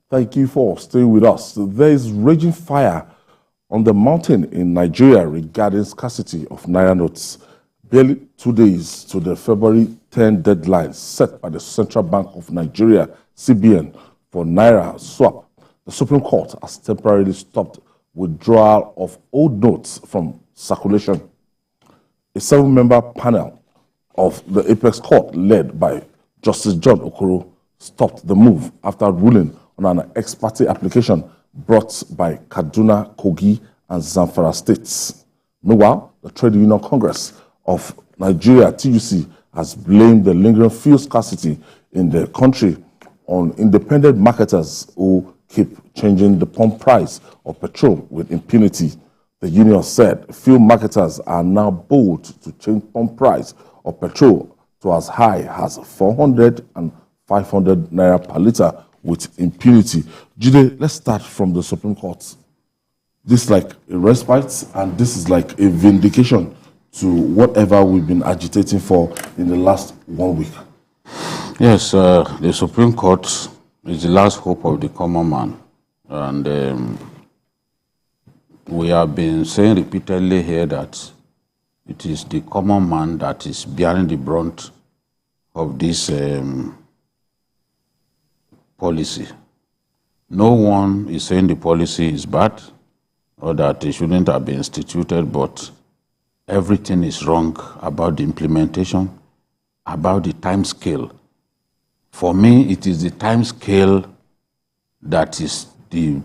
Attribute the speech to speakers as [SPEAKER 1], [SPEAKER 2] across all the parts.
[SPEAKER 1] Thank you for staying with us. There is raging fire on the mountain in Nigeria regarding scarcity of Naira notes. Barely 2 days to the February 10 deadline set by the Central Bank of Nigeria, CBN, for Naira swap, the Supreme Court has temporarily stopped withdrawal of old notes from circulation. A 7-member panel of the Apex Court, led by Justice John Okoro, stopped the move after ruling on an exparte application brought by Kaduna, Kogi and Zamfara states. Meanwhile, the Trade Union Congress of Nigeria, TUC, has blamed the lingering fuel scarcity in the country on independent marketers who keep changing the pump price of petrol with impunity. The union said fuel marketers are now bold to change pump price of petrol to as high as 400 and 500 naira per liter with impunity. Jide, let's start from the Supreme Court. This is like a respite, and this is like a vindication to whatever we've been agitating for in the last 1 week.
[SPEAKER 2] Yes, the Supreme Court is the last hope of the common man. And we have been saying repeatedly here that it is the common man that is bearing the brunt of this policy. No one is saying the policy is bad or that it shouldn't have been instituted, but everything is wrong about the implementation, about the time scale. For me, it is the time scale that is the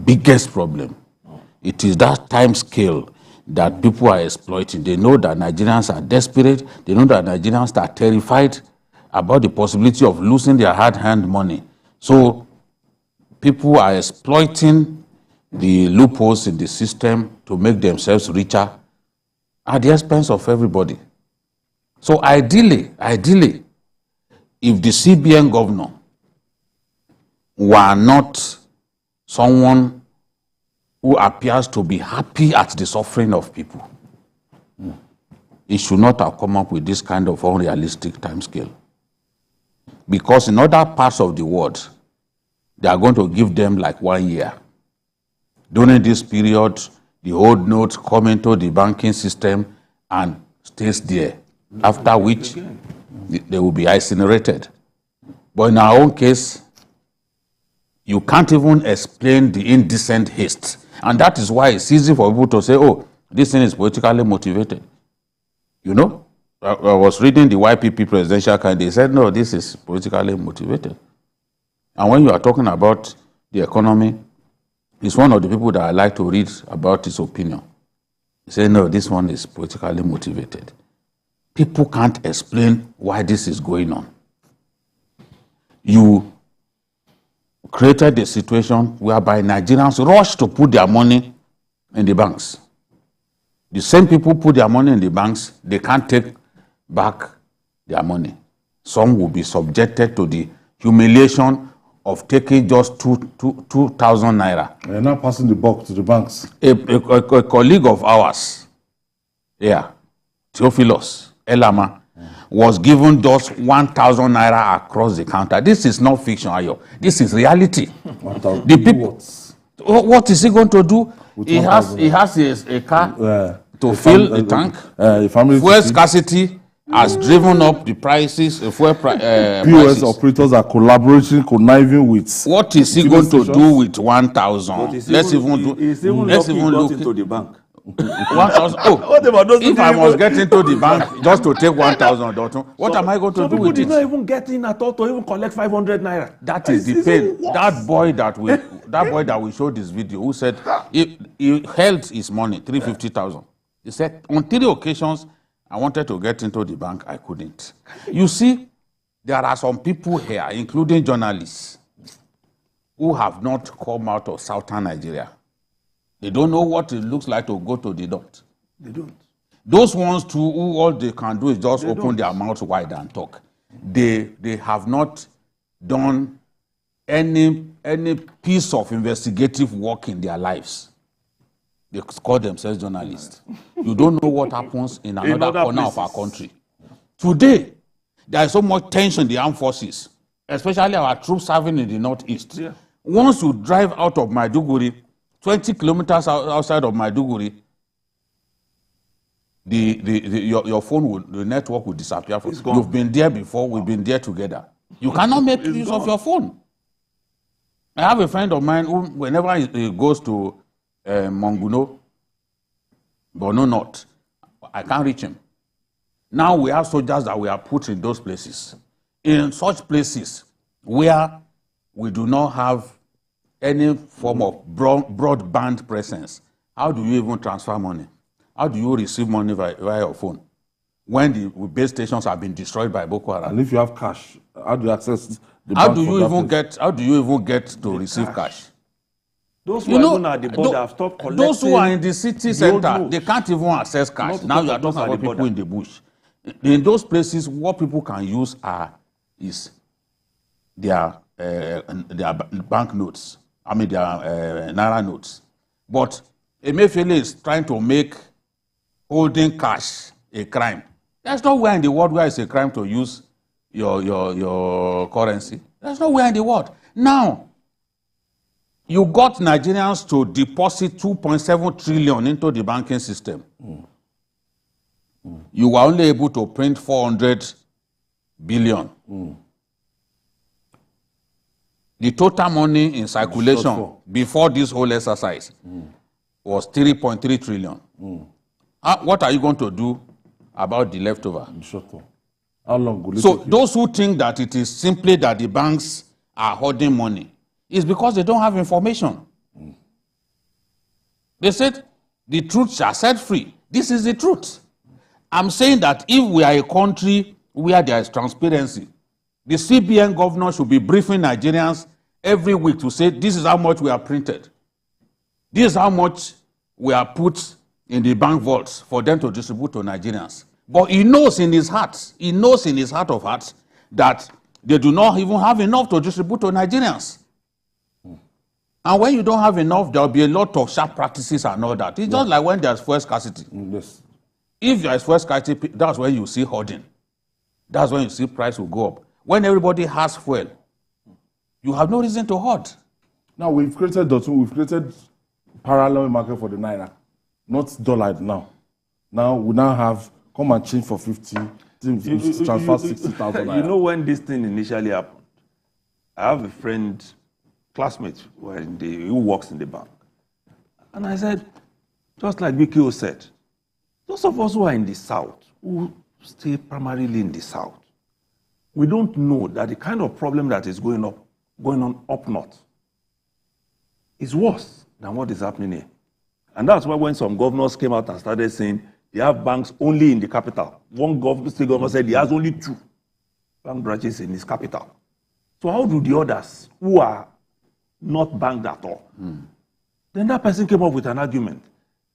[SPEAKER 2] biggest problem. It is that time scale that people are exploiting. They know that Nigerians are desperate. They know that Nigerians are terrified about the possibility of losing their hard-earned money. So people are exploiting the loopholes in the system to make themselves richer at the expense of everybody. So ideally, if the CBN governor were not someone who appears to be happy at the suffering of people, he should not have come up with this kind of unrealistic timescale. Because in other parts of the world, they are going to give them like 1 year. During this period, the old notes come into the banking system and stays there, after which they will be incinerated. But in our own case, you can't even explain the indecent haste. And that is why it's easy for people to say, oh, this thing is politically motivated. You know, I was reading the YPP presidential candidate. They said, no, this is politically motivated. And when you are talking about the economy, it's one of the people that I like to read about his opinion. He said, no, this one is politically motivated. People can't explain why this is going on. You created a situation whereby Nigerians rush to put their money in the banks. The same people put their money in the banks, they can't take back their money. Some will be subjected to the humiliation of taking just 2,000 naira.
[SPEAKER 1] They're now passing the buck to the banks.
[SPEAKER 2] A colleague of ours, Theophilus Elama, was given just 1,000 naira across the counter. This is not fiction, Ayo. This is reality. The people, what is he going to do? He has a car to fill the tank. Fuel scarcity has driven up the prices. Fuel
[SPEAKER 1] POS operators are collaborating, conniving with.
[SPEAKER 2] What is he going to do with 1,000? Let's even look
[SPEAKER 3] into the bank.
[SPEAKER 2] 1,000. Oh, if I must get into the bank just to take 1,000, what am I going to do with it?
[SPEAKER 3] People did not even get in at all to even collect 500 naira.
[SPEAKER 2] That is the pain. That boy that we showed this video, who said he held his money, 350,000. He said on 3 occasions, I wanted to get into the bank, I couldn't. You see, there are some people here, including journalists, who have not come out of southern Nigeria. They don't know what it looks like to go to the north.
[SPEAKER 3] They don't.
[SPEAKER 2] Those ones too, who all they can do is just open their mouths wide and talk. They have not done any piece of investigative work in their lives. They call themselves journalists. You don't know what happens in another corner of our country. Today, there is so much tension in the armed forces, especially our troops serving in the northeast. Yeah. Once you drive out of Maiduguri, 20 kilometers outside of Maiduguri, your phone will, the network will disappear. You've been there before, we've been there together. You cannot make use of your phone. I have a friend of mine who, whenever he goes to Monguno, Borno North, I can't reach him. Now we have soldiers that we are put in those places. In such places where we do not have any form of broadband presence, how do you even transfer money? How do you receive money via your phone when the base stations have been destroyed by Boko Haram?
[SPEAKER 1] And if you have cash, how do you access the
[SPEAKER 2] How
[SPEAKER 1] bank
[SPEAKER 2] do
[SPEAKER 1] from
[SPEAKER 2] you
[SPEAKER 1] that
[SPEAKER 2] even
[SPEAKER 1] place?
[SPEAKER 2] get? How do you even get to receive cash?
[SPEAKER 3] Those who are even at the border have stopped collecting.
[SPEAKER 2] Those who are in the city center, they can't even access cash.
[SPEAKER 3] Not
[SPEAKER 2] Now you are
[SPEAKER 3] those
[SPEAKER 2] talking
[SPEAKER 3] at
[SPEAKER 2] about
[SPEAKER 3] the
[SPEAKER 2] people
[SPEAKER 3] border.
[SPEAKER 2] in the bush. In those places, what people can use is their bank notes. I mean their Naira notes. But Emefiele is trying to make holding cash a crime. There's nowhere in the world where it's a crime to use your currency. There's nowhere in the world. Now, you got Nigerians to deposit 2.7 trillion into the banking system. You were only able to print 400 billion. The total money in circulation before this whole exercise was 3.3 trillion. What are you going to do about the leftover?
[SPEAKER 1] How long will it
[SPEAKER 2] So
[SPEAKER 1] take you?
[SPEAKER 2] those who think that it is simply that the banks are hoarding money, it's because they don't have information. They said, the truth shall set free. This is the truth. I'm saying that if we are a country where there is transparency, the CBN governor should be briefing Nigerians every week to say, this is how much we have printed. This is how much we are put in the bank vaults for them to distribute to Nigerians. But he knows in his heart of hearts, that they do not even have enough to distribute to Nigerians. And when you don't have enough, there will be a lot of sharp practices and all that. It's just like when there's fuel scarcity.
[SPEAKER 1] Yes.
[SPEAKER 2] If there is fuel scarcity, that's when you see hoarding. That's when you see price will go up. When everybody has fuel, you have no reason to hoard.
[SPEAKER 1] Now we've created parallel market for the Naira, not dollar now. Now we now have come and change for 50, transfer 60,000 Naira.
[SPEAKER 3] You know when this thing initially happened, I have a friend, classmate, who works in the bank. And I said, just like BKO said, those of us who are in the South, who stay primarily in the South, we don't know that the kind of problem that is going on up north is worse than what is happening here. And that's why when some governors came out and started saying they have banks only in the capital. One state governor said he has only 2 bank branches in his capital. So how do the others who are not banked at all? Then that person came up with an argument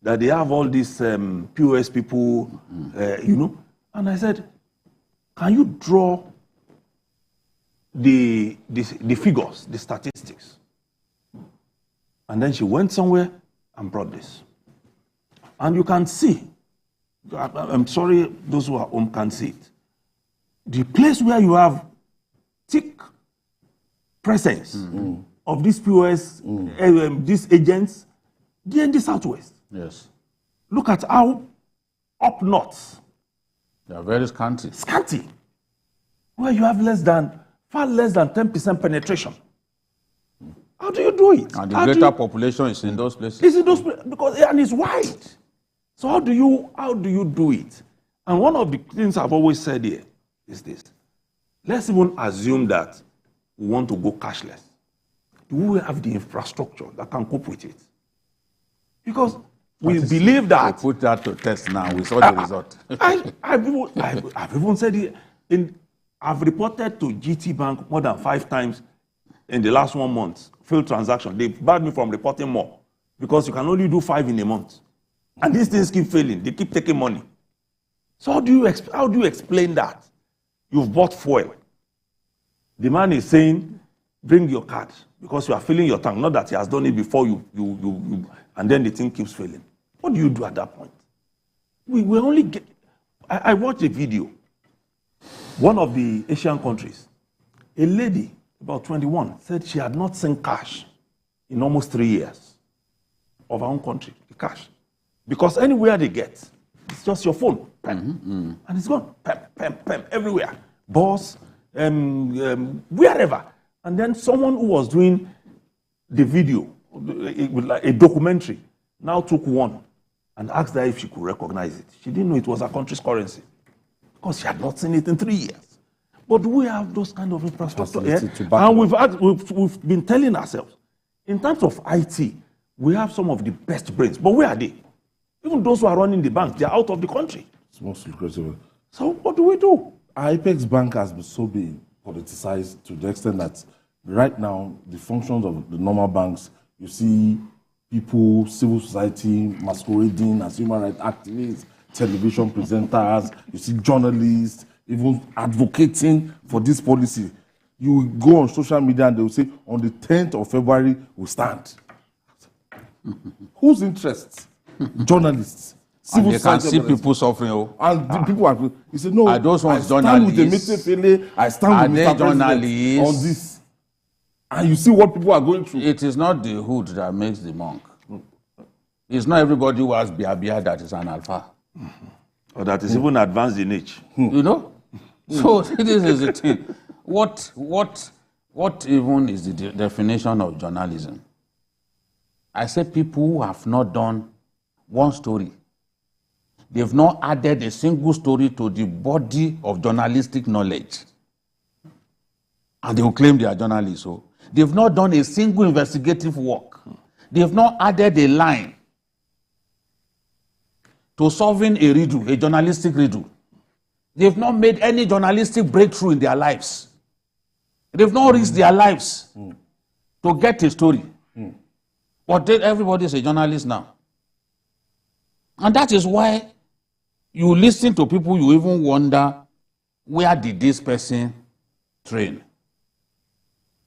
[SPEAKER 3] that they have all these POS people, And I said, can you draw the figures, the statistics? And then she went somewhere and brought this. And you can see, I'm sorry, those who are home can see it. The place where you have thick presence of these POS, these agents, they're in the Southwest.
[SPEAKER 2] Yes.
[SPEAKER 3] Look at how up north.
[SPEAKER 2] They are very scanty.
[SPEAKER 3] Scanty. Where you have far less than 10% penetration. How do you do it?
[SPEAKER 2] And the greater population is in those places.
[SPEAKER 3] It's in those places because and it's wide. So how do you do it? And one of the things I've always said here is this. Let's even assume that we want to go cashless. Do we have the infrastructure that can cope with it? Because we believe that.
[SPEAKER 2] We put that to test now. We saw the result.
[SPEAKER 3] I've even said it. I've reported to GT Bank more than 5 times in the last 1 month. Failed transaction. They barred me from reporting more because you can only do 5 in a month. And these things keep failing. They keep taking money. So how do you explain that? You've bought fuel. The man is saying, bring your card because you are filling your tank. Not that he has done it before you and then the thing keeps failing. What do you do at that point? We only get. I watched a video. One of the Asian countries, a lady about 21, said she had not seen cash in almost 3 years of our own country, the cash. Because anywhere they get, it's just your phone, and it's gone, everywhere. Bus, wherever. And then someone who was doing the video, a documentary, now took one and asked her if she could recognize it. She didn't know it was her country's currency because she had not seen it in 3 years. But we have those kind of infrastructure here, and we've been telling ourselves, in terms of IT, we have some of the best brains, but where are they? Even those who are running the bank, they are out of the country.
[SPEAKER 1] It's most lucrative.
[SPEAKER 3] So what do we do?
[SPEAKER 1] Apex Bank has been so being politicized to the extent that right now, the functions of the normal banks, you see people, civil society masquerading as human rights activists, television presenters, you see journalists, even advocating for this policy. You go on social media and they will say, on the 10th of February, we stand. Whose interests? Journalists.
[SPEAKER 2] And they can see people suffering.
[SPEAKER 1] And people are, he said, no,
[SPEAKER 2] are those ones
[SPEAKER 1] I stand with the Emefiele, I stand with Mr. President on this. And you see what people are going through.
[SPEAKER 2] It is not the hood that makes the monk. It's not everybody who has biabia that is an alpha.
[SPEAKER 3] Or that is even advanced in age.
[SPEAKER 2] You know? So this is the thing. What even is the definition of journalism? I say people who have not done one story. They've not added a single story to the body of journalistic knowledge. And they will claim they are journalists. So they've not done a single investigative work. They've not added a line to solving a riddle, a journalistic riddle. They've not made any journalistic breakthrough in their lives. They've not risked their lives to get a story. But everybody is a journalist now. And that is why you listen to people, you even wonder, where did this person train?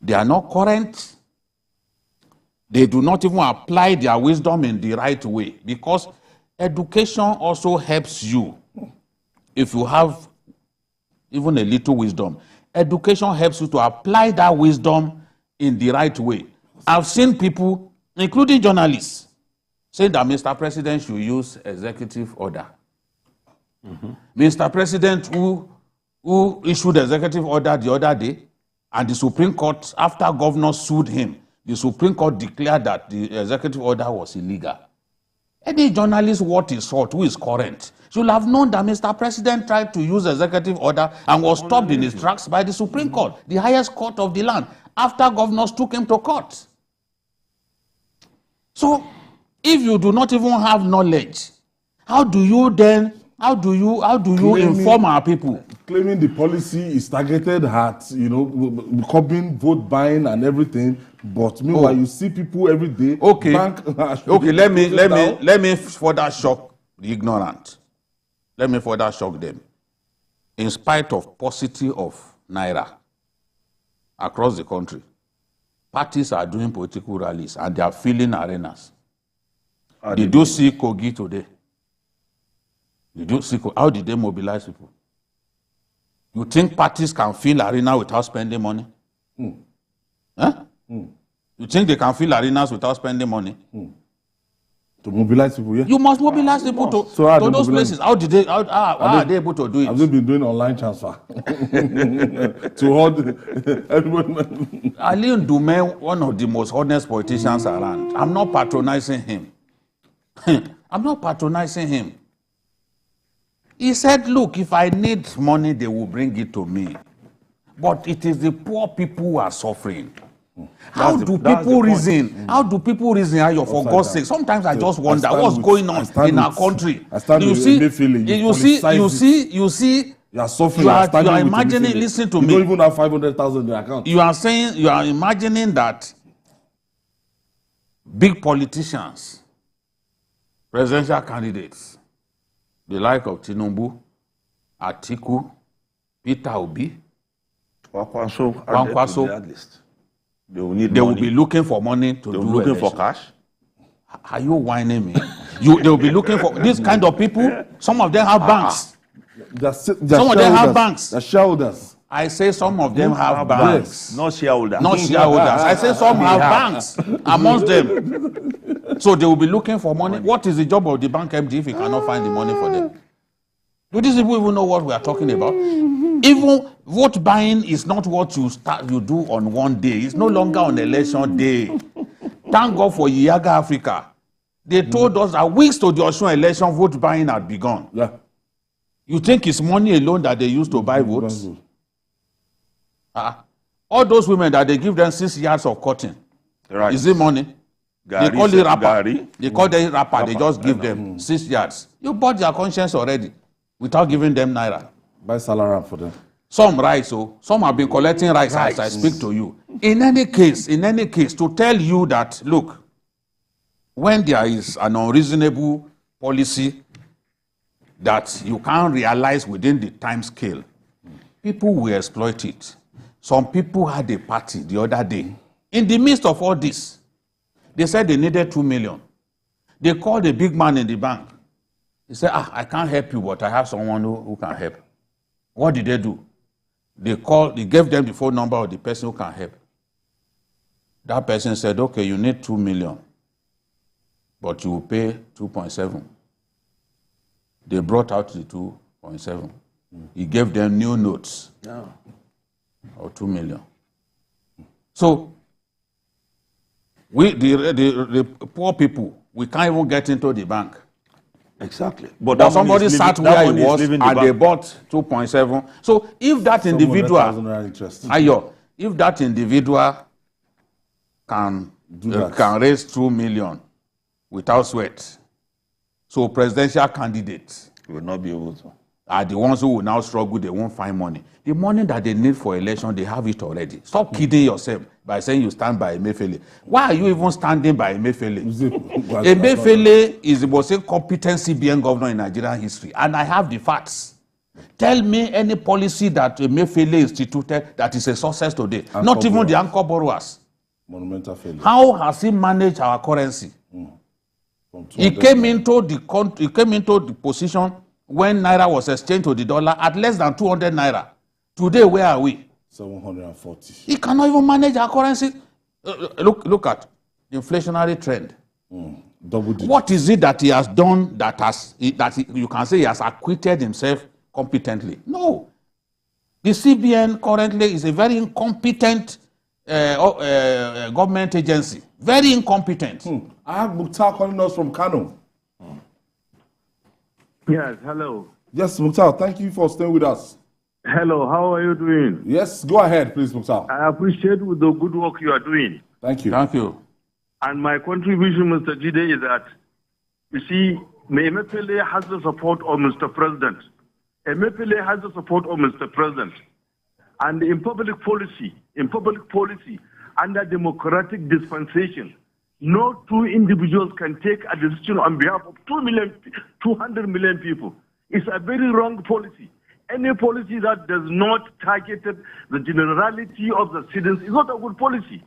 [SPEAKER 2] They are not current. They do not even apply their wisdom in the right way, because education also helps you. If you have even a little wisdom, education helps you to apply that wisdom in the right way. I've seen people, including journalists, saying that Mr. President should use executive order. Mr. President who issued executive order the other day, and the Supreme Court, after governor sued him, the Supreme Court declared that the executive order was illegal. Any journalist worth his salt who is current should have known that Mr. President tried to use executive order and was stopped in his tracks by the Supreme Court, the highest court of the land, after governors took him to court. So, if you do not even have knowledge, how do you inform our people?
[SPEAKER 1] Claiming the policy is targeted at, curbing vote buying and everything, but meanwhile you see people every day.
[SPEAKER 2] Okay. Let me further shock the ignorant. Let me further shock them. In spite of paucity of Naira across the country, parties are doing political rallies and they are filling arenas. Did you see Kogi today? How did they mobilize people? You think parties can fill arena without spending money? Huh? You think they can fill arenas without spending money?
[SPEAKER 1] To mobilize people, yeah.
[SPEAKER 2] You must mobilize people to those places. How are they able to do it?
[SPEAKER 1] Have they been doing online transfer? To hold everybody.
[SPEAKER 2] Ali Ndume, one of the most honest politicians around. I'm not patronizing him. I'm not patronizing him. He said, look, if I need money, they will bring it to me. But it is the poor people who are suffering. How do people reason? How do people reason? For God's sake, sometimes I just wonder what's going on in our country. You see,
[SPEAKER 1] you are suffering.
[SPEAKER 2] You are imagining, listen to me.
[SPEAKER 1] You don't even have 500,000 in the account.
[SPEAKER 2] You are imagining that big politicians, presidential candidates, the like of Tinubu, Atiku, Peter Obi,
[SPEAKER 3] Kwankwaso, they
[SPEAKER 2] will be looking for money to do
[SPEAKER 3] looking for cash.
[SPEAKER 2] Are you whining me? They will be looking for this kind of people. Some of them have banks.
[SPEAKER 1] Some of them have banks. They're shareholders.
[SPEAKER 2] I say some of them have banks.
[SPEAKER 3] Not shareholders.
[SPEAKER 2] Not shareholders. I say some have banks amongst them. So they will be looking for money. What is the job of the bank MD if he cannot find the money for them? Do these people even know what we are talking about? Even vote buying is not what you do on one day. It's no longer on election day. Thank God for Yaga Africa. They told us that weeks to the Osun election, vote buying had begun.
[SPEAKER 1] Yeah.
[SPEAKER 2] You think it's money alone that they use to buy votes? All those women that they give them 6 yards of cotton,
[SPEAKER 3] Right.
[SPEAKER 2] is it money?
[SPEAKER 3] Gary,
[SPEAKER 2] they call it rapper.
[SPEAKER 3] Gary.
[SPEAKER 2] They call them rapper. They just give them 6 yards. You bought their conscience already without giving them Naira.
[SPEAKER 1] Buy salary for them.
[SPEAKER 2] Some rice, some have been collecting rice as I speak to you. In any case, to tell you that, look, when there is an unreasonable policy that you can't realize within the time scale, people will exploit it. Some people had a party the other day. In the midst of all this, they said they needed 2 million. They called a big man in the bank. He said, I can't help you, but I have someone who can help. What did they do? They gave them the phone number of the person who can help. That person said, okay, you need 2 million, but you will pay 2.7. They brought out the 2.7. He gave them new notes of 2 million. So, we, the poor people, we can't even get into the bank.
[SPEAKER 3] Exactly.
[SPEAKER 2] But somebody sat where he was and they bought 2.7. So if that individual, if that individual can raise 2 million without sweat, so presidential candidates
[SPEAKER 3] will not be able to.
[SPEAKER 2] Are the ones who will now struggle, they won't find money. The money that they need for election, they have it already. Stop kidding yourself by saying you stand by Emefiele. Why are you even standing by Emefiele? Emefiele is the most incompetent CBN governor in Nigerian history, and I have the facts. Tell me any policy that Emefiele instituted that is a success today. Not even the anchor borrowers.
[SPEAKER 1] Monumental failure.
[SPEAKER 2] How has he managed our currency? He came into the position when Naira was exchanged to the dollar at less than 200 Naira. Today, where are we?
[SPEAKER 1] 740.
[SPEAKER 2] He cannot even manage our currency. Look at the inflationary trend.
[SPEAKER 1] Double digit.
[SPEAKER 2] What is it that he has done you can say he has acquitted himself competently? No. The CBN currently is a very incompetent government agency. Very incompetent.
[SPEAKER 1] I have Mukhtar calling us from Kano.
[SPEAKER 4] Yes, hello.
[SPEAKER 1] Yes, Mukhtar, thank you for staying with us.
[SPEAKER 4] Hello, how are you doing?
[SPEAKER 1] Yes, go ahead, please, Mukhtar.
[SPEAKER 4] I appreciate the good work you are doing.
[SPEAKER 1] Thank you.
[SPEAKER 2] Thank you.
[SPEAKER 4] And my contribution, Mr. Jide, is that, you see, Emefiele has the support of Mr. President. Emefiele has the support of Mr. President. And in public policy, under democratic dispensation, no two individuals can take a decision on behalf of 200 million people. It's a very wrong policy. Any policy that does not target the generality of the citizens is not a good policy.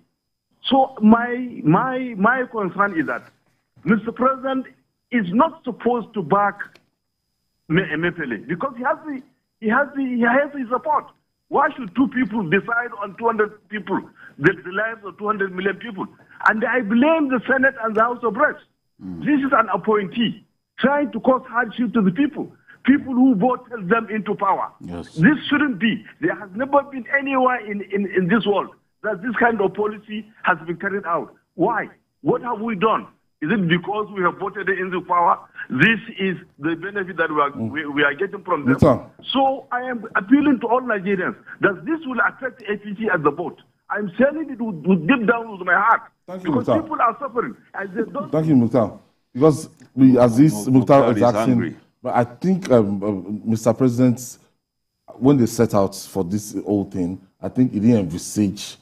[SPEAKER 4] So my concern is that Mr. President is not supposed to back Emefiele because he has the support. Why should two people decide on 200 people, the lives of 200 million people? And I blame the Senate and the House of Reps. This is an appointee trying to cause hardship to the people who voted them into power.
[SPEAKER 2] Yes.
[SPEAKER 4] This shouldn't be. There has never been anywhere in this world that this kind of policy has been carried out. Why? What have we done? Is it because we have voted into power? This is the benefit that we are getting from them. So I am appealing to all Nigerians that this will affect APC as the vote. I'm saying it with deep down with my heart.
[SPEAKER 1] Thank you,
[SPEAKER 4] because
[SPEAKER 1] Mukhtar.
[SPEAKER 4] people are suffering. As they don't.
[SPEAKER 1] Thank you, Mukhtar. Because Aziz Mukhtar is asking,
[SPEAKER 3] angry.
[SPEAKER 1] but I think Mr. President, when they set out for this whole thing, I think he didn't envisage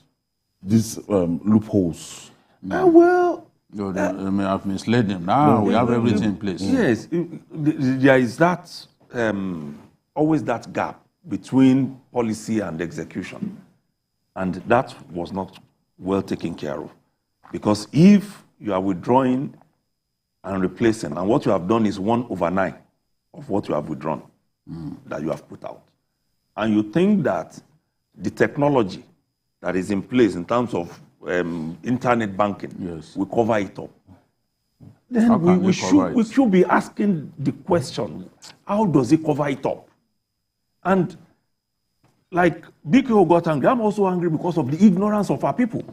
[SPEAKER 1] these loopholes.
[SPEAKER 3] Well,
[SPEAKER 2] They may have misled them. Now we have everything in place.
[SPEAKER 3] yes, there is that always that gap between policy and execution, and that was not well taken care of. Because if you are withdrawing and replacing, and what you have done is 1/9 of what you have withdrawn, that you have put out, and you think that the technology that is in place in terms of internet banking will cover it up. Then we should be asking the question, how does it cover it up? And like BKO got angry, I'm also angry because of the ignorance of our people.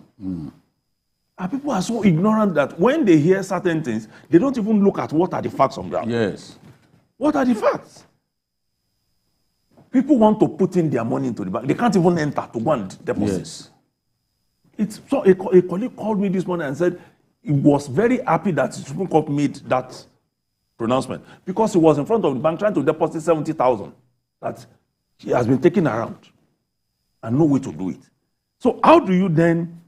[SPEAKER 3] Our people are so ignorant that when they hear certain things, they don't even look at what are the facts on ground.
[SPEAKER 2] Yes.
[SPEAKER 3] What are the facts? People want to put in their money into the bank. They can't even enter to go and deposit.
[SPEAKER 2] Yes.
[SPEAKER 3] It's so a colleague called me this morning and said he was very happy that the Supreme Court made that pronouncement because he was in front of the bank trying to deposit 70,000 that he has been taken around and no way to do it. So how do you then,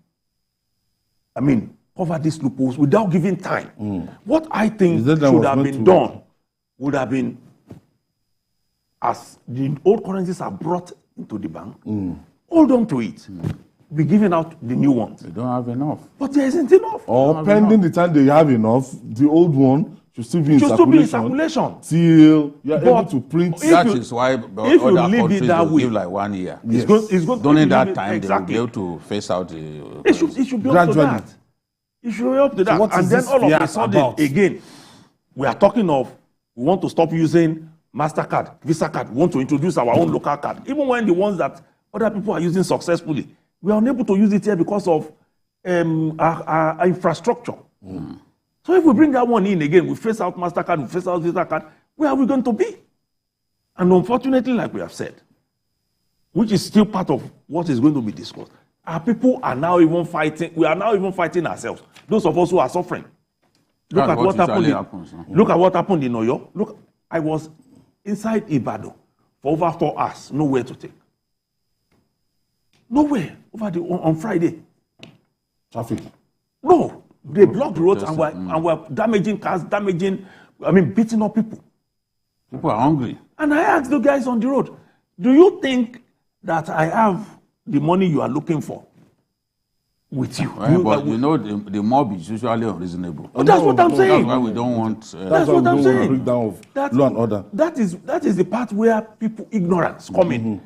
[SPEAKER 3] cover these loopholes without giving time? What I think should have been done would have been, as the old currencies are brought into the bank, hold on to it. Be giving out the new ones.
[SPEAKER 2] They don't have enough.
[SPEAKER 3] But there isn't enough.
[SPEAKER 1] Or pending the time they have enough, the old one should still be in circulation. Till you are able to print.
[SPEAKER 2] That is why other countries will give like 1 year.
[SPEAKER 3] Yes.
[SPEAKER 2] During that time, they will be able to phase out the...
[SPEAKER 3] It should be up to that. It should be up to that.
[SPEAKER 1] So
[SPEAKER 3] and then all of a sudden, again, we are talking of, we want to stop using MasterCard, Visa card. We want to introduce our own local card. Even when the ones that other people are using successfully, we are unable to use it here because of our infrastructure. So if we bring that one in again, we face out MasterCard, we face out Visa card, where are we going to be? And unfortunately, like we have said, which is still part of what is going to be discussed, our people are now even fighting, we are now even fighting ourselves. Those of us who are suffering. Look at what happened. Look at what happened in Oyo. Look, I was inside Ibadan for over 4 hours, nowhere to take. Nowhere on Friday.
[SPEAKER 1] Traffic.
[SPEAKER 3] No, they blocked the roads and were damaging cars, beating up people.
[SPEAKER 2] People are hungry.
[SPEAKER 3] And I asked the guys on the road, do you think that I have the money you are looking for with you?
[SPEAKER 2] But the mob is usually unreasonable.
[SPEAKER 3] But that's what I'm saying.
[SPEAKER 2] That's why we don't want...
[SPEAKER 3] that's what I'm saying.
[SPEAKER 1] Breakdown of law and order.
[SPEAKER 3] That is the part where people ignorance come in.